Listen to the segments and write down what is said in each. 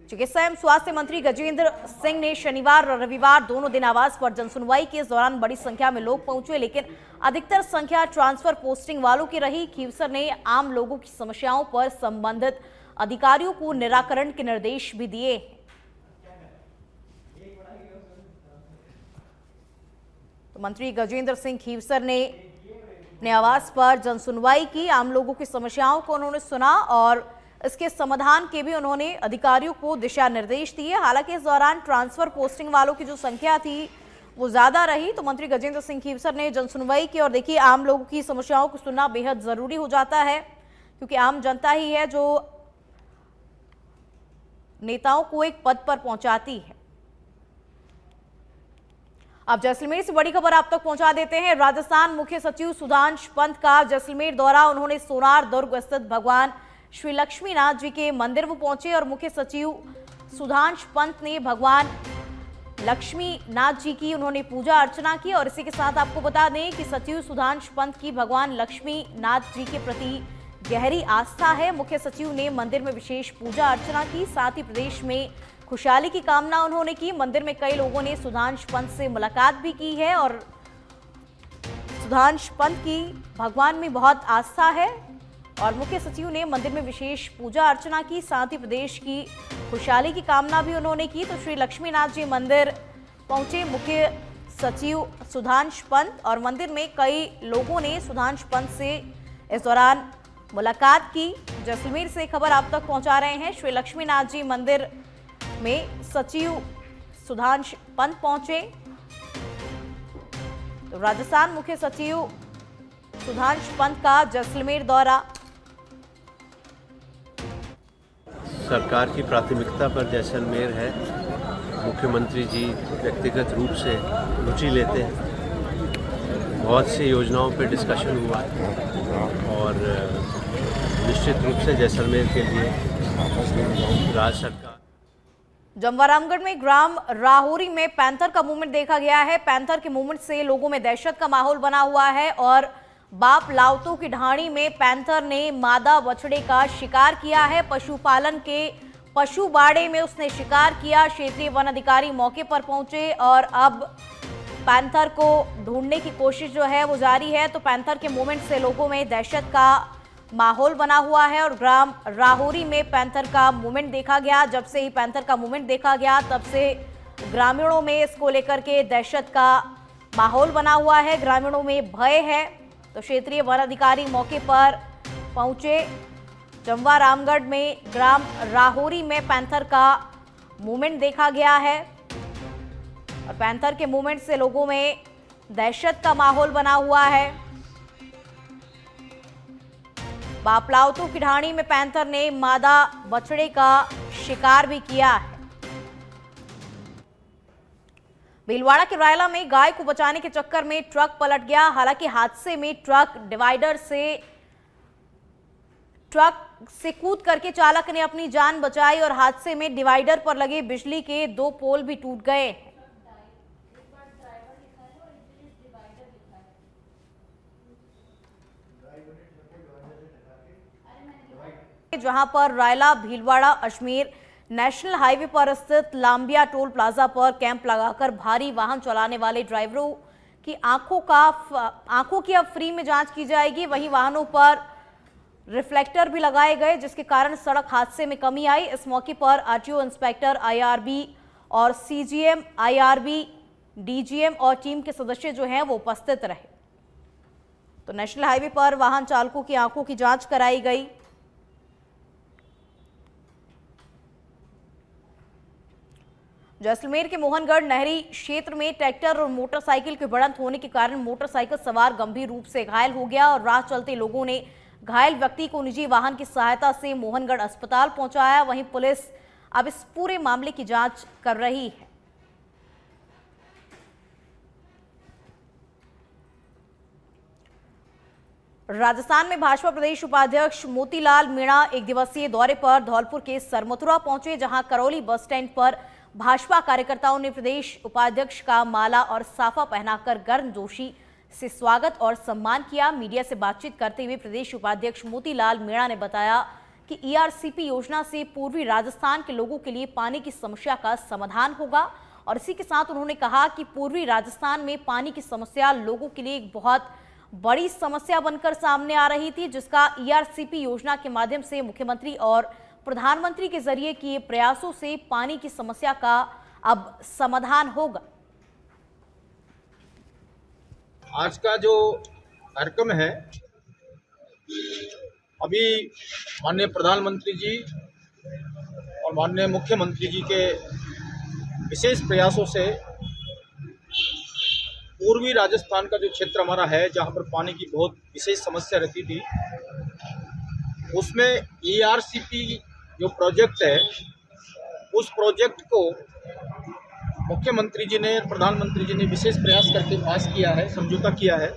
चिकित्सा एवं स्वास्थ्य मंत्री गजेंद्र सिंह ने शनिवार और रविवार दोनों दिन आवास पर जनसुनवाई के दौरान बड़ी संख्या में लोग पहुंचे, लेकिन अधिकतर संख्या ट्रांसफर पोस्टिंग वालों की रही। खीवसर ने आम लोगों की समस्याओं पर संबंधित अधिकारियों को निराकरण के निर्देश भी दिए। तो मंत्री गजेंद्र सिंह खीवसर ने अपने आवास पर जनसुनवाई की, आम लोगों की समस्याओं को उन्होंने सुना और इसके समाधान के भी उन्होंने अधिकारियों को दिशा निर्देश दिए। हालांकि इस दौरान ट्रांसफर पोस्टिंग वालों की जो संख्या थी वो ज्यादा रही। तो मंत्री गजेंद्र सिंह खीवसर ने जनसुनवाई की और देखिए, आम लोगों की समस्याओं को सुनना बेहद जरूरी हो जाता है, क्योंकि आम जनता ही है जो नेताओं को एक पद पर पहुंचाती है। अब जैसलमेर से बड़ी खबर आप तक पहुंचा देते हैं। राजस्थान मुख्य सचिव सुधांश पंत का जैसलमेर दौरा। उन्होंने सोनार दुर्ग स्थित भगवान श्री लक्ष्मीनाथ जी के मंदिर में पहुंचे और मुख्य सचिव सुधांश पंत ने भगवान लक्ष्मीनाथ जी की उन्होंने पूजा अर्चना की। और इसी के साथ आपको बता दें कि सचिव सुधांश पंत की भगवान लक्ष्मीनाथ जी के प्रति गहरी आस्था है। मुख्य सचिव ने मंदिर में विशेष पूजा अर्चना की, साथ ही प्रदेश में खुशहाली की कामना उन्होंने की। मंदिर में कई लोगों ने सुधांश पंत से मुलाकात भी की है और सुधांश पंत की भगवान में बहुत आस्था है और मुख्य सचिव ने मंदिर में विशेष पूजा अर्चना की, साथ ही प्रदेश की खुशहाली की कामना भी उन्होंने की। तो श्री लक्ष्मीनाथ जी मंदिर पहुंचे मुख्य सचिव सुधांश पंत और मंदिर में कई लोगों ने सुधांश पंत से इस दौरान मुलाकात की। जैसलमेर से खबर आप तक पहुंचा रहे हैं। श्री लक्ष्मीनाथ जी मंदिर में सचिव सुधांश पंत पहुंचे। तो राजस्थान मुख्य सचिव सुधांश पंत का जैसलमेर दौरा। सरकार की प्राथमिकता पर जैसलमेर है। मुख्यमंत्री जी व्यक्तिगत रूप से रुचि लेते हैं। बहुत सी योजनाओं पर डिस्कशन हुआ और निश्चित रूप से जैसलमेर के लिए राज्य सरकार। जमवारामगढ़ में ग्राम राहोरी में पैंथर का मूवमेंट देखा गया है। पैंथर के मूवमेंट से लोगों में दहशत का माहौल बना हुआ है और बाप लावतों की ढाणी में पैंथर ने मादा बछड़े का शिकार किया है। पशुपालन के पशु बाड़े में उसने शिकार किया। क्षेत्रीय वन अधिकारी मौके पर पहुंचे और अब पैंथर को ढूंढने की कोशिश जो है वो जारी है। तो पैंथर के मूवमेंट से लोगों में दहशत का माहौल बना हुआ है और ग्राम राहोरी में पैंथर का मूवमेंट देखा गया। जब से ही पैंथर का मूवमेंट देखा गया तब से ग्रामीणों में इसको लेकर के दहशत का माहौल बना हुआ है, ग्रामीणों में भय है। तो क्षेत्रीय वन अधिकारी मौके पर पहुंचे। जमवा रामगढ़ में ग्राम राहोरी में पैंथर का मूवमेंट देखा गया है और पैंथर के मूवमेंट से लोगों में दहशत का माहौल बना हुआ है। बापलावतों की ढाणी में पैंथर ने मादा बछड़े का शिकार भी किया है। भीलवाड़ा के रायला में गाय को बचाने के चक्कर में ट्रक पलट गया। हालांकि हादसे में ट्रक से कूद करके चालक ने अपनी जान बचाई और हादसे में डिवाइडर पर लगे बिजली के 2 पोल भी टूट गए। जहां पर रायला भीलवाड़ा अजमेर नेशनल हाईवे पर स्थित लांबिया टोल प्लाजा पर कैंप लगाकर भारी वाहन चलाने वाले ड्राइवरों की आंखों की अब फ्री में जांच की जाएगी। वहीं वाहनों पर रिफ्लेक्टर भी लगाए गए, जिसके कारण सड़क हादसे में कमी आई। इस मौके पर आरटीओ इंस्पेक्टर आईआरबी और सीजीएम आईआरबी डीजीएम और टीम के सदस्य जो हैं वो उपस्थित रहे। तो नेशनल हाईवे पर वाहन चालकों की आंखों की जांच कराई गई। जैसलमेर के मोहनगढ़ नहरी क्षेत्र में ट्रैक्टर और मोटरसाइकिल की भिड़ंत होने के कारण मोटरसाइकिल सवार गंभीर रूप से घायल हो गया और राह चलते लोगों ने घायल व्यक्ति को निजी वाहन की सहायता से मोहनगढ़ अस्पताल पहुंचाया। वहीं पुलिस अब इस पूरे मामले की जांच कर रही है। राजस्थान में भाजपा प्रदेश उपाध्यक्ष मोतीलाल मीणा एक दिवसीय दौरे पर धौलपुर के सरमथुरा पहुंचे, जहां करौली बस स्टैंड पर भाजपा कार्यकर्ताओं ने प्रदेश उपाध्यक्ष का माला और साफा पहनाकर गर्मजोशी से स्वागत और सम्मान किया। मीडिया से बातचीत करते हुए प्रदेश उपाध्यक्ष मोतीलाल मीणा ने बताया कि ईआरसीपी योजना से पूर्वी राजस्थान के लोगों के लिए पानी की समस्या का समाधान होगा। और इसी के साथ उन्होंने कहा कि पूर्वी राजस्थान में पानी की समस्या लोगों के लिए एक बहुत बड़ी समस्या बनकर सामने आ रही थी, जिसका ईआरसीपी योजना के माध्यम से मुख्यमंत्री और प्रधानमंत्री के जरिए किए प्रयासों से पानी की समस्या का अब समाधान होगा। आज का जो कार्यक्रम है, अभी माननीय प्रधानमंत्री जी और माननीय मुख्यमंत्री जी के विशेष प्रयासों से पूर्वी राजस्थान का जो क्षेत्र हमारा है, जहां पर पानी की बहुत विशेष समस्या रहती थी, उसमें ईआरसीपी जो प्रोजेक्ट है, उस प्रोजेक्ट को मुख्यमंत्री जी ने, प्रधानमंत्री जी ने विशेष प्रयास करके पास किया है, समझौता किया है।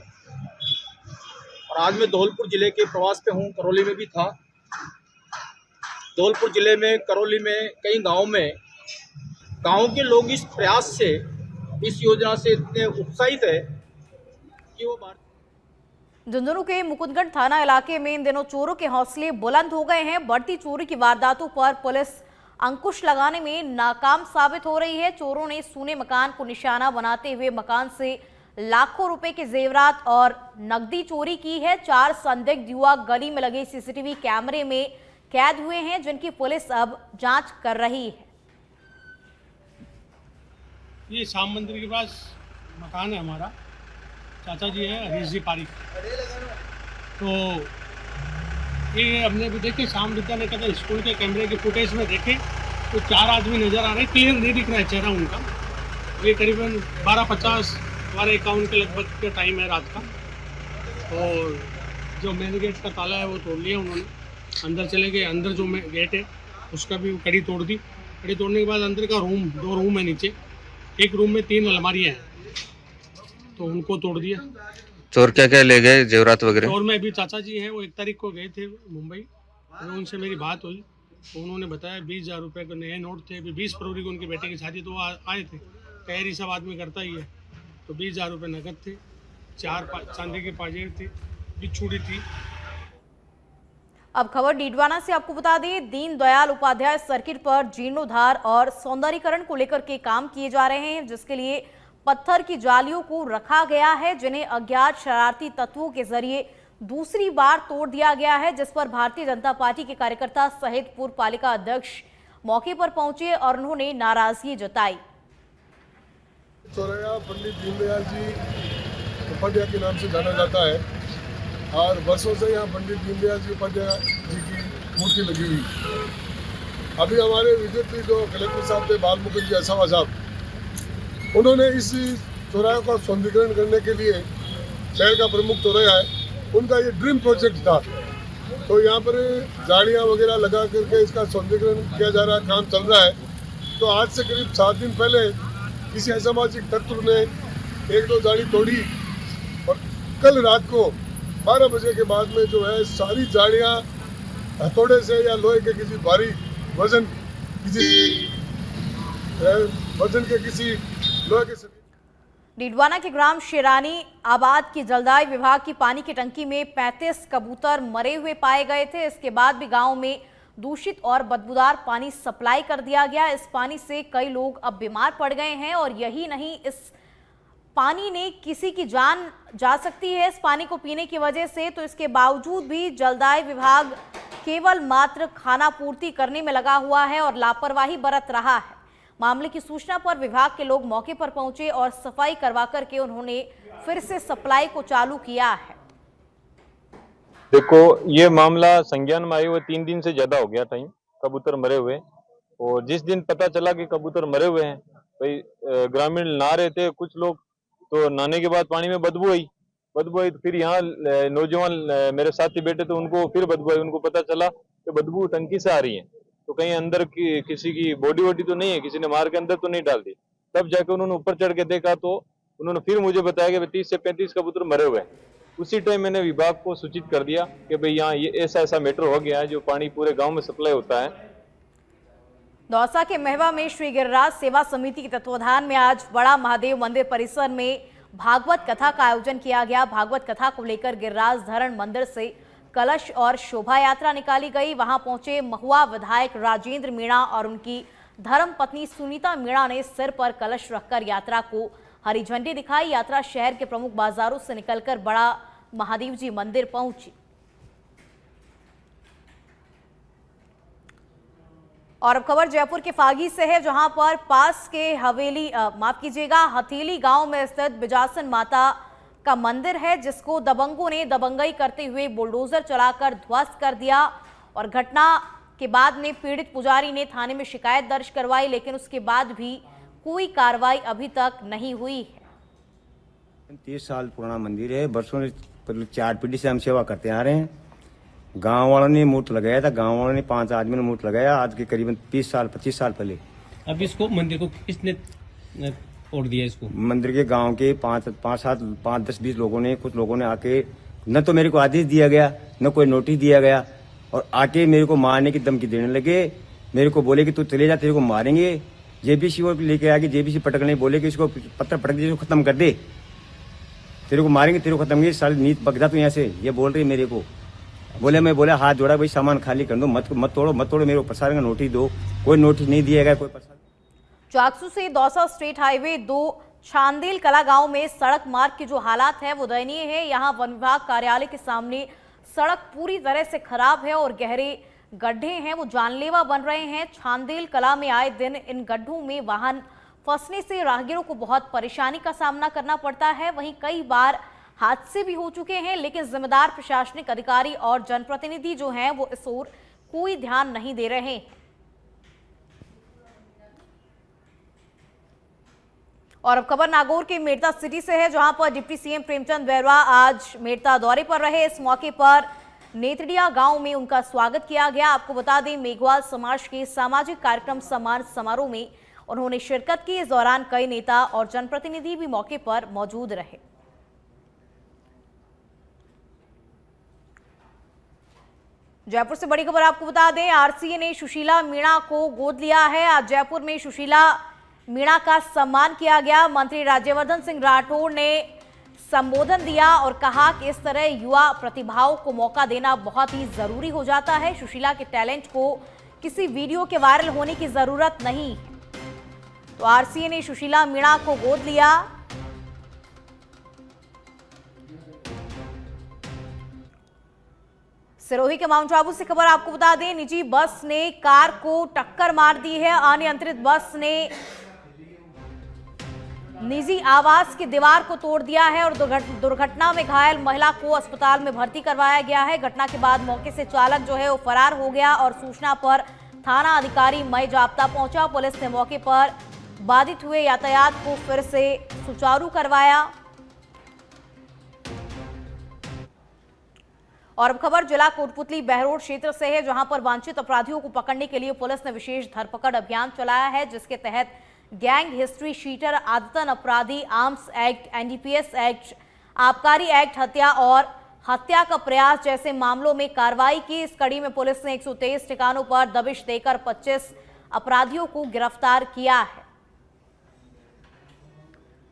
और आज मैं धौलपुर जिले के प्रवास पे हूँ, करौली में भी था। धौलपुर जिले में, करौली में कई गांव के लोग इस प्रयास से, इस योजना से इतने उत्साहित है कि वो झुंझुनू के मुकुंदगढ़ थाना इलाके में इन दिनों चोरों के हौसले बुलंद हो गए हैं। बढ़ती चोरी की वारदातों पर पुलिस अंकुश लगाने में नाकाम साबित हो रही है। चोरों ने सूने मकान को निशाना बनाते हुए मकान से लाखों रुपए के जेवरात और नकदी चोरी की है। 4 संदिग्ध युवक गली में लगे सीसीटीवी कैमरे में कैद हुए हैं, जिनकी पुलिस अब जांच कर रही है। ये शाम मंदिर के पास मकान है हमारा, चाचा जी है हरीश जी पारिक। तो ये हमने भी देखे, शाम विद्या ने कहते स्कूल के कैमरे के फुटेज में देखे तो 4 आदमी नज़र आ रहे हैं। क्लियर नहीं दिख रहा है चेहरा उनका। ये करीबन 12:50 12:51 के लगभग का टाइम है रात का। और जो मेन गेट का ताला है वो तोड़ लिया उन्होंने, अंदर चले गए। अंदर जो गेट है उसका भी कड़ी तोड़ दी। कड़ी तोड़ने के बाद अंदर का 2 रूम है नीचे, एक रूम में 3 अलमारियाँ हैं, तो उनको तोड़ दिया। चोर क्या क्या ले गए, जेवरात वगैरह? चोर में अभी चाचा जी हैं, वो 1 तारीख को गए थे मुंबई, तो उनसे मेरी बात हुई तो उन्होंने बताया 20,000 रुपये के नए नोट थे। अभी 20 फरवरी को उनके बेटे की शादी, तो वो आए थे। तैयारी सब आदमी करता ही है। तो 20,000 रुपये नकद थे, 4 चांदी के पाजेब थे, बिच्छूड़ी थी। अब खबर डीडवाना से आपको बता दें, दीनदयाल उपाध्याय सर्किट पर जीर्णोद्धार और सौंदर्यीकरण को लेकर के काम किए जा रहे हैं, जिसके लिए पत्थर की जालियों को रखा गया है, जिन्हें अज्ञात शरारती तत्वों के जरिए दूसरी बार तोड़ दिया गया है, जिस पर भारतीय जनता पार्टी के कार्यकर्ता सहित पूर्व पालिका अध्यक्ष मौके पर पहुंचे और उन्होंने नाराजगी जताई। चौराहा पंडित दीनदयाल जी उपाध्याय के नाम से जाना जाता है और वर्षों से यहाँ पंडित दीनदयाल जी उपाध्याय जी की मूर्ति लगी हुई। अभी हमारे विजिट जो कलेक्टर साहब थे, बाल मुकुंद जी असावा साहब, उन्होंने इस चौराहे का सौंदर्यीकरण करने के लिए, शहर का प्रमुख चौराहा है, उनका ये ड्रीम प्रोजेक्ट था। तो यहाँ पर झाड़ियाँ वगैरह लगा करके इसका सौंदर्यीकरण किया जा रहा है, काम चल रहा है। तो आज से करीब 7 दिन पहले किसी असामाजिक तत्व ने 1-2 झाड़ी तोड़ी और कल रात को 12 बजे के बाद में जो है सारी झाड़ियाँ हथौड़े से या लोहे के किसी भारी वजन के किसी लोहे के डीडवाना के ग्राम शेरानी आबाद की जलदाय विभाग की पानी की टंकी में 35 कबूतर मरे हुए पाए गए थे। इसके बाद भी गांव में दूषित और बदबूदार पानी सप्लाई कर दिया गया। इस पानी से कई लोग अब बीमार पड़ गए हैं और यही नहीं, इस पानी ने किसी की जान जा सकती है इस पानी को पीने की वजह से। तो इसके बावजूद भी जलदाय विभाग केवल मात्र खाना पूर्ति करने में लगा हुआ है और लापरवाही बरत रहा है। मामले की सूचना पर विभाग के लोग मौके पर पहुंचे और सफाई करवा करके उन्होंने फिर से सप्लाई को चालू किया है। देखो, ये मामला संज्ञान में आए हुए 3 दिन से ज्यादा हो गया टाइम, कबूतर मरे हुए। और जिस दिन पता चला कि कबूतर मरे हुए हैं, भाई ग्रामीण नहा रहे थे कुछ लोग, तो नहाने के बाद पानी में बदबू आई। तो फिर यहाँ नौजवान मेरे साथी बैठे थे, उनको फिर बदबू आई। उनको पता चला कि बदबू टंकी से आ रही है, तो कहीं अंदर की किसी की बॉडी वॉडी तो नहीं है, किसी ने मार के अंदर तो नहीं डाल दी। तब जाके उन्होंने ऊपर चढ़ के देखा तो उन्होंने फिर मुझे बताया कि 30 से 35 कबूतर मरे हुए हैं। उसी टाइम मैंने विभाग को सूचित कर दिया कि भाई यहाँ ये ऐसा मैटर हो गया है, जो पानी पूरे गांव में सप्लाई होता है। दौसा के महवा में श्री गिरिराज सेवा समिति के तत्वाधान में आज बड़ा महादेव मंदिर परिसर में भागवत कथा का आयोजन किया गया। भागवत कथा को लेकर गिरिराज धरण मंदिर से कलश और शोभा यात्रा निकाली गई। वहां पहुंचे महुआ विधायक राजेंद्र मीणा और उनकी धर्मपत्नी सुनीता मीणा ने सिर पर कलश रखकर यात्रा को हरी झंडी दिखाई। यात्रा शहर के प्रमुख बाजारों से निकलकर बड़ा महादेव जी मंदिर पहुंची। और अब खबर जयपुर के फागी से है, जहां पर पास के हथेली गांव में स्थित बिजासन माता का मंदिर है, जिसको दबंगों ने दबंगई करते हुए बुलडोजर चलाकर ध्वस्त कर दिया। और घटना के बाद में पीड़ित पुजारी ने थाने में शिकायत दर्ज करवाई, लेकिन उसके बाद भी कोई कार्रवाई अभी तक नहीं हुई है। 30 साल पुराना मंदिर है। बरसों से 4 पीढ़ी से हम सेवा करते आ रहे हैं। गांव वालों ने मूर्त लगाया था, गांव वालों ने 5 आदमी ने मूर्त लगाया आज के करीबन 25 साल पहले। अब इसको मंदिर को किसने तोड़ दिया? इसको मंदिर के गांव के 5, 10, 20 लोगों ने, कुछ लोगों ने आके, न तो मेरे को आदेश दिया गया न कोई नोटिस दिया गया, और आके मेरे को मारने की धमकी देने लगे। मेरे को बोले कि तू चले जा, तेरे को मारेंगे। जेबीसी वो लेके आके जेबीसी पटकने बोले कि इसको पत्थर पटक दे, इसको खत्म कर दे, तेरे को मारेंगे, तेरे को खत्म कर, साल नीत पकड़ा तू यहाँ से, ये बोल रही मेरे को। बोले, मैं बोला हाथ जोड़ा, भाई सामान खाली कर दो, मत तोड़ो, मेरे को प्रसारण का नोटिस दो। कोई नोटिस नहीं दिया गया, कोई प्रसारण। चाकसू से दौसा स्टेट हाईवे 2 छांदेल कला गांव में सड़क मार्ग के जो हालात हैं वो दयनीय है। यहां वन विभाग कार्यालय के सामने सड़क पूरी तरह से खराब है और गहरे गड्ढे हैं वो जानलेवा बन रहे हैं। छांदेल कला में आए दिन इन गड्ढों में वाहन फंसने से राहगीरों को बहुत परेशानी का सामना करना पड़ता है। वहीं कई बार हादसे भी हो चुके हैं, लेकिन जिम्मेदार प्रशासनिक अधिकारी और जनप्रतिनिधि जो हैं वो इस ओर कोई ध्यान नहीं दे रहे हैं। और अब खबर नागौर के मेड़ता सिटी से है, जहां पर डिप्टी सीएम प्रेमचंद बैरवा आज मेड़ता दौरे पर रहे। इस मौके पर नेतड़िया गांव में उनका स्वागत किया गया। आपको बता दें, मेघवाल समाज के सामाजिक कार्यक्रम सम्मान समारोह में उन्होंने शिरकत की। इस दौरान कई नेता और जनप्रतिनिधि भी मौके पर मौजूद रहे। जयपुर से बड़ी खबर आपको बता दें, आरसीए ने सुशीला मीणा को गोद लिया है। आज जयपुर में सुशीला मीणा का सम्मान किया गया। मंत्री राज्यवर्धन सिंह राठौड़ ने संबोधन दिया और कहा कि इस तरह युवा प्रतिभाओं को मौका देना बहुत ही जरूरी हो जाता है। सुशीला के टैलेंट को किसी वीडियो के वायरल होने की जरूरत नहीं। तो आरसीए ने सुशीला मीणा को गोद लिया। सिरोही के माउंट आबू से खबर आपको बता दें, निजी बस ने कार को टक्कर मार दी है। अनियंत्रित बस ने निजी आवास की दीवार को तोड़ दिया है और दुर्घटना में घायल महिला को अस्पताल में भर्ती करवाया गया है। घटना के बाद मौके से चालक जो है वो फरार हो गया और सूचना पर थाना अधिकारी मई जाप्ता पहुंचा। पुलिस ने मौके पर बाधित हुए यातायात को फिर से सुचारू करवाया। और अब खबर जिला कोटपुतली बहरोड क्षेत्र से है, जहां पर वांछित अपराधियों को पकड़ने के लिए पुलिस ने विशेष धरपकड़ अभियान चलाया है, जिसके तहत गैंग हिस्ट्री शीटर, आदतन अपराधी, आर्म्स एक्ट, एनडीपीएस एक्ट, आबकारी एक्ट, हत्या और हत्या का प्रयास जैसे मामलों में कार्रवाई की। इस कड़ी में पुलिस ने 123 ठिकानों पर दबिश देकर 25 अपराधियों को गिरफ्तार किया है।